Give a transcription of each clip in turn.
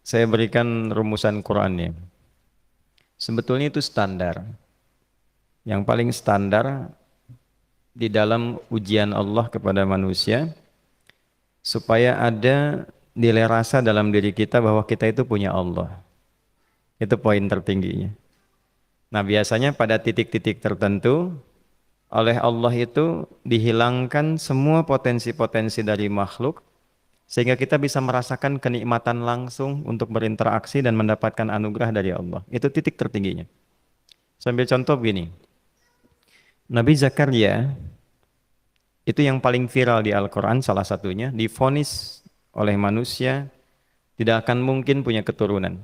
saya berikan rumusan Qur'annya. Sebetulnya itu standar. Yang paling standar di dalam ujian Allah kepada manusia supaya ada nilai rasa dalam diri kita bahwa kita itu punya Allah. Itu poin tertingginya. Nah, biasanya pada titik-titik tertentu oleh Allah itu dihilangkan semua potensi-potensi dari makhluk sehingga kita bisa merasakan kenikmatan langsung untuk berinteraksi dan mendapatkan anugerah dari Allah. Itu titik tertingginya. Sambil contoh begini. Nabi Zakaria itu yang paling viral di Al-Quran salah satunya divonis oleh manusia tidak akan mungkin punya keturunan.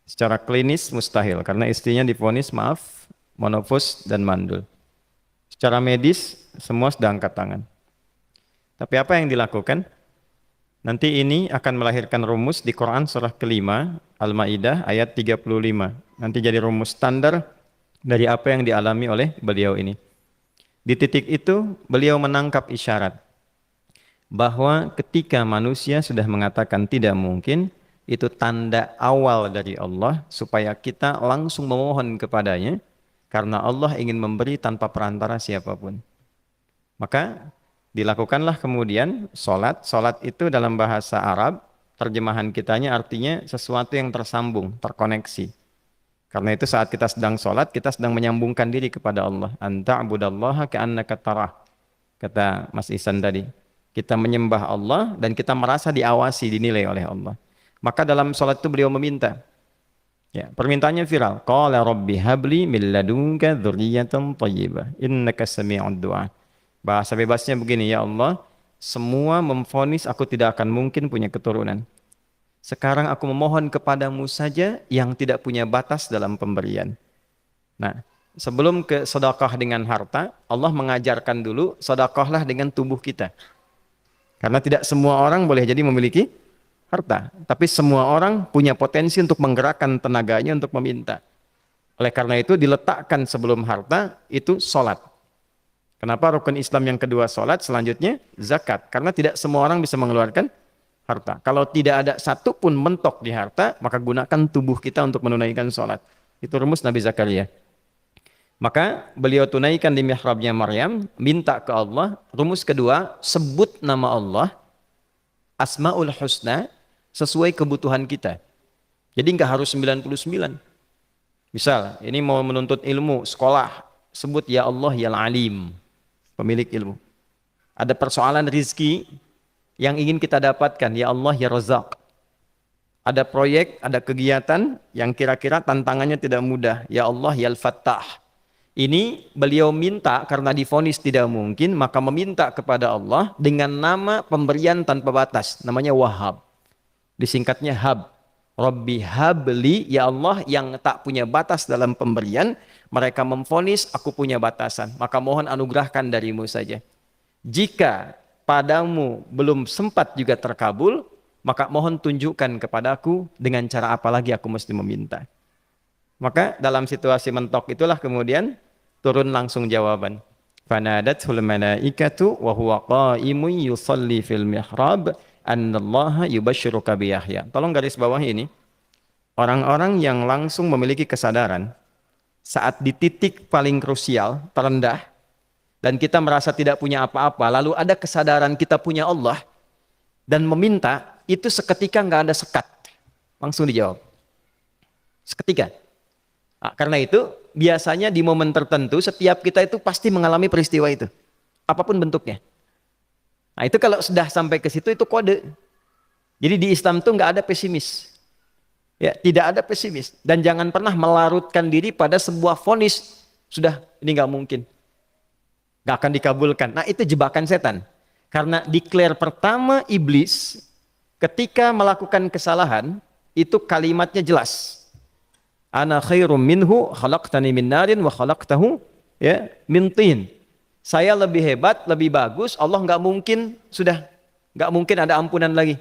Secara klinis mustahil karena istrinya divonis maaf, monofos dan mandul. Secara medis semua sudah angkat tangan. Tapi apa yang dilakukan? Nanti ini akan melahirkan rumus di Quran surah kelima Al-Maidah ayat 35. Nanti jadi rumus standar dari apa yang dialami oleh beliau ini. Di titik itu beliau menangkap isyarat bahwa ketika manusia sudah mengatakan tidak mungkin, itu tanda awal dari Allah supaya kita langsung memohon kepadanya karena Allah ingin memberi tanpa perantara siapapun. Maka dilakukanlah kemudian solat. Solat itu dalam bahasa Arab, terjemahan kitanya artinya sesuatu yang tersambung, terkoneksi. Karena itu saat kita sedang solat, kita sedang menyambungkan diri kepada Allah. Anta'budallaha ka'annaka tarah. Kata Mas Ihsan tadi. Kita menyembah Allah dan kita merasa diawasi, dinilai oleh Allah. Maka dalam solat itu beliau meminta. Ya, permintaannya viral. Qala rabbi habli min ladunka dzurriyyatan thayyibah innaka sami'ud du'a. Bahasa bebasnya begini, ya Allah, semua memvonis aku tidak akan mungkin punya keturunan. Sekarang aku memohon kepadamu saja yang tidak punya batas dalam pemberian. Nah, sebelum ke sedekah dengan harta, Allah mengajarkan dulu sedekahlah dengan tubuh kita. Karena tidak semua orang boleh jadi memiliki harta, tapi semua orang punya potensi untuk menggerakkan tenaganya untuk meminta. Oleh karena itu diletakkan sebelum harta itu solat. Kenapa rukun Islam yang kedua solat, selanjutnya zakat? Karena tidak semua orang bisa mengeluarkan harta. Kalau tidak ada satu pun mentok di harta, maka gunakan tubuh kita untuk menunaikan solat. Itu rumus Nabi Zakaria. Maka beliau tunaikan di mihrabnya Maryam, minta ke Allah. Rumus kedua, sebut nama Allah, Asmaul Husna, sesuai kebutuhan kita. Jadi nggak harus 99. Misal, ini mau menuntut ilmu, sekolah, sebut ya Allah ya Alim, pemilik ilmu. Ada persoalan rizki yang ingin kita dapatkan, ya Allah ya Razak. Ada proyek, ada kegiatan yang kira-kira tantangannya tidak mudah, ya Allah ya Al-Fattah. Ini beliau minta karena divonis tidak mungkin, maka meminta kepada Allah dengan nama pemberian tanpa batas, namanya Wahhab. Disingkatnya Hab. Rabbi habli, ya Allah yang tak punya batas dalam pemberian, mereka memvonis aku punya batasan, maka mohon anugerahkan darimu saja. Jika padamu belum sempat juga terkabul, maka mohon tunjukkan kepadaku dengan cara apa lagi aku mesti meminta. Maka dalam situasi mentok itulah kemudian turun langsung jawaban. Fanadathul malaikatu wa huwa qa'imun yusalli fil mihrab annallaha yubashshiruka bi Yahya. Tolong garis bawah ini. Orang-orang yang langsung memiliki kesadaran saat di titik paling krusial, terendah, dan kita merasa tidak punya apa-apa, lalu ada kesadaran kita punya Allah dan meminta, itu seketika nggak ada sekat. Langsung dijawab. Seketika. Nah, karena itu biasanya di momen tertentu setiap kita itu pasti mengalami peristiwa itu. Apapun bentuknya. Nah, itu kalau sudah sampai ke situ itu kode. Jadi di Islam itu nggak ada pesimis. Ya, tidak ada pesimis dan jangan pernah melarutkan diri pada sebuah vonis sudah ini nggak mungkin. Nggak akan dikabulkan. Nah, itu jebakan setan. Karena declare pertama iblis ketika melakukan kesalahan itu kalimatnya jelas. Ana khairum minhu khalaqtani min narin wa khalaqtahu ya min tin. Saya lebih hebat, lebih bagus. Allah nggak mungkin nggak mungkin ada ampunan lagi.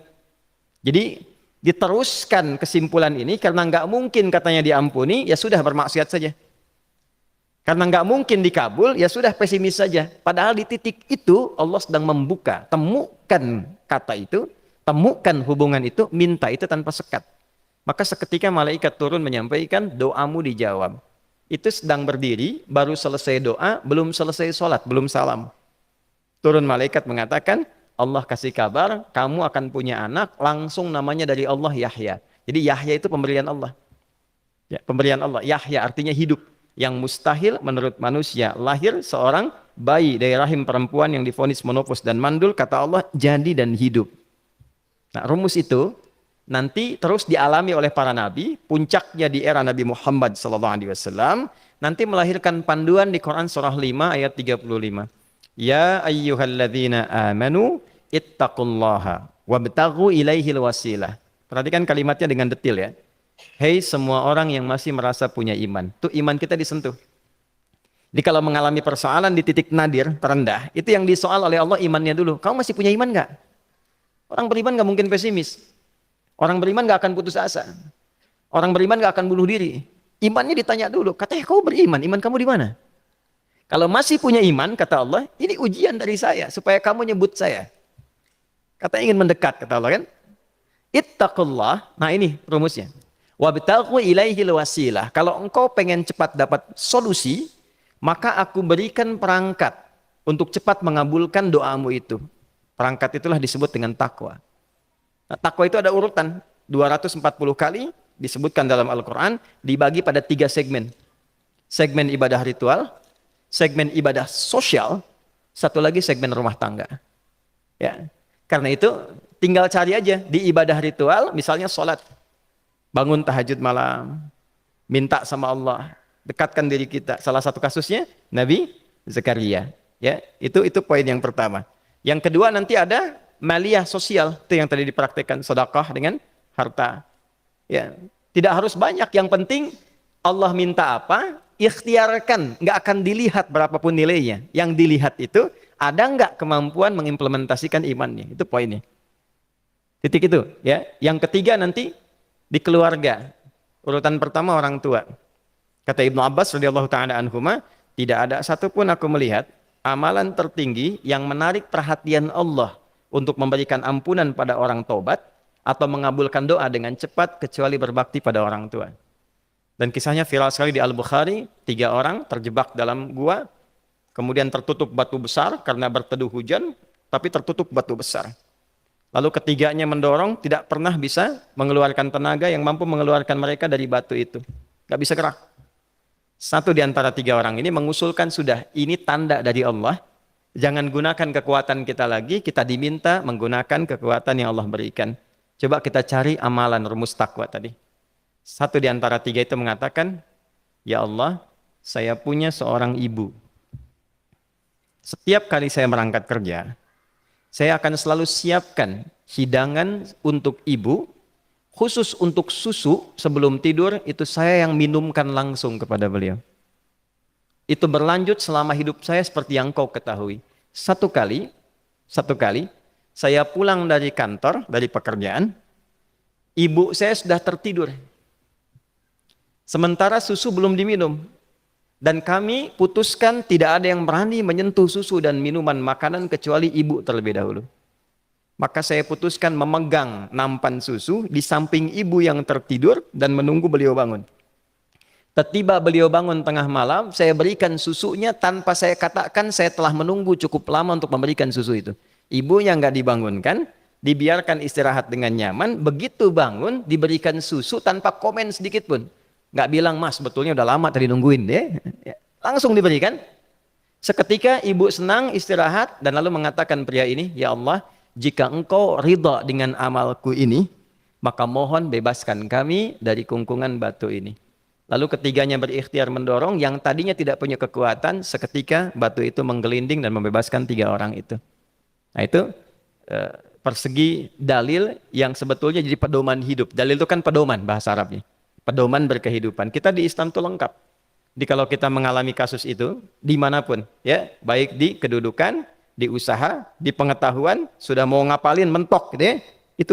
Jadi diteruskan kesimpulan ini karena nggak mungkin katanya diampuni, ya sudah bermaksiat saja. Karena nggak mungkin dikabul, ya sudah pesimis saja. Padahal di titik itu Allah sedang membuka, temukan kata itu, temukan hubungan itu, minta itu tanpa sekat. Maka seketika malaikat turun menyampaikan doamu dijawab. Itu sedang berdiri, baru selesai doa, belum selesai sholat, belum salam. Turun malaikat mengatakan, Allah kasih kabar, kamu akan punya anak, langsung namanya dari Allah Yahya. Jadi Yahya itu pemberian Allah. Ya, pemberian Allah. Yahya artinya hidup. Yang mustahil menurut manusia. Lahir seorang bayi dari rahim perempuan yang divonis monopos dan mandul, kata Allah, jadi dan hidup. Nah, rumus itu nanti terus dialami oleh para nabi, puncaknya di era Nabi Muhammad SAW, nanti melahirkan panduan di Quran surah 5 ayat 35. Ya ayyuhalladzina amanu ittaqullaha wabtaghu ilaihil wasilah. Perhatikan kalimatnya dengan detail ya. Hei semua orang yang masih merasa punya iman. Tuh iman kita disentuh. Jadi kalau mengalami persoalan di titik nadir, terendah, itu yang disoal oleh Allah imannya dulu. Kamu masih punya iman nggak? Orang beriman nggak mungkin pesimis. Orang beriman nggak akan putus asa. Orang beriman nggak akan bunuh diri. Imannya ditanya dulu. Katanya kau beriman, iman kamu di mana? Kalau masih punya iman, kata Allah, ini ujian dari saya supaya kamu nyebut saya. Katanya ingin mendekat, kata Allah kan? Ittaqullah. Nah ini rumusnya. Wabtaghu ilaihil wasilah. Kalau engkau pengen cepat dapat solusi, maka aku berikan perangkat untuk cepat mengabulkan doamu itu. Perangkat itulah disebut dengan takwa. Nah, takwa itu ada urutan 240 kali disebutkan dalam Al-Quran, dibagi pada 3 segmen. Segmen ibadah ritual, segmen ibadah sosial, satu lagi segmen rumah tangga. Ya, karena itu tinggal cari aja di ibadah ritual, misalnya sholat, bangun tahajud malam, minta sama Allah, dekatkan diri kita. Salah satu kasusnya Nabi Zakaria. Ya, itu poin yang pertama. Yang kedua nanti ada maliyah sosial, itu yang tadi dipraktekkan, sedekah dengan harta. Ya, tidak harus banyak, yang penting Allah minta apa, ikhtiarkan, nggak akan dilihat berapapun nilainya. Yang dilihat itu ada nggak kemampuan mengimplementasikan imannya, itu poinnya. Titik itu, ya. Yang ketiga nanti di keluarga. Urutan pertama orang tua. Kata Ibnu Abbas radhiyallahu taala anhuma, tidak ada satupun aku melihat amalan tertinggi yang menarik perhatian Allah untuk memberikan ampunan pada orang taubat atau mengabulkan doa dengan cepat kecuali berbakti pada orang tua. Dan kisahnya viral sekali di Al-Bukhari, 3 orang terjebak dalam gua, kemudian tertutup batu besar karena berteduh hujan, tapi tertutup batu besar. Lalu ketiganya mendorong, tidak pernah bisa mengeluarkan tenaga yang mampu mengeluarkan mereka dari batu itu. Gak bisa gerak. Satu di antara 3 orang ini mengusulkan, sudah, ini tanda dari Allah, jangan gunakan kekuatan kita lagi, kita diminta menggunakan kekuatan yang Allah berikan. Coba kita cari amalan rumus takwa tadi. Satu di antara 3 itu mengatakan, ya Allah, saya punya seorang ibu. Setiap kali saya berangkat kerja, saya akan selalu siapkan hidangan untuk ibu, khusus untuk susu sebelum tidur, itu saya yang minumkan langsung kepada beliau. Itu berlanjut selama hidup saya seperti yang kau ketahui. Satu kali, saya pulang dari kantor, dari pekerjaan, ibu saya sudah tertidur. Sementara susu belum diminum. Dan kami putuskan tidak ada yang berani menyentuh susu dan minuman makanan kecuali ibu terlebih dahulu. Maka saya putuskan memegang nampan susu di samping ibu yang tertidur dan menunggu beliau bangun. Tiba beliau bangun tengah malam, saya berikan susunya tanpa saya katakan saya telah menunggu cukup lama untuk memberikan susu itu. Ibunya nggak dibangunkan, dibiarkan istirahat dengan nyaman, begitu bangun diberikan susu tanpa komen sedikit pun. Nggak bilang, mas betulnya udah lama tadi nungguin deh. Langsung diberikan. Seketika ibu senang istirahat dan lalu mengatakan pria ini, ya Allah, jika engkau ridha dengan amalku ini, maka mohon bebaskan kami dari kungkungan batu ini. Lalu ketiganya berikhtiar mendorong, yang tadinya tidak punya kekuatan, seketika batu itu menggelinding dan membebaskan 3 orang itu. Nah itu persegi dalil yang sebetulnya jadi pedoman hidup. Dalil itu kan pedoman bahasa Arabnya. Pedoman berkehidupan. Kita di Islam itu lengkap. Jadi kalau kita mengalami kasus itu, dimanapun, ya, baik di kedudukan, di usaha, di pengetahuan, sudah mau ngapalin mentok, gitu ya, itu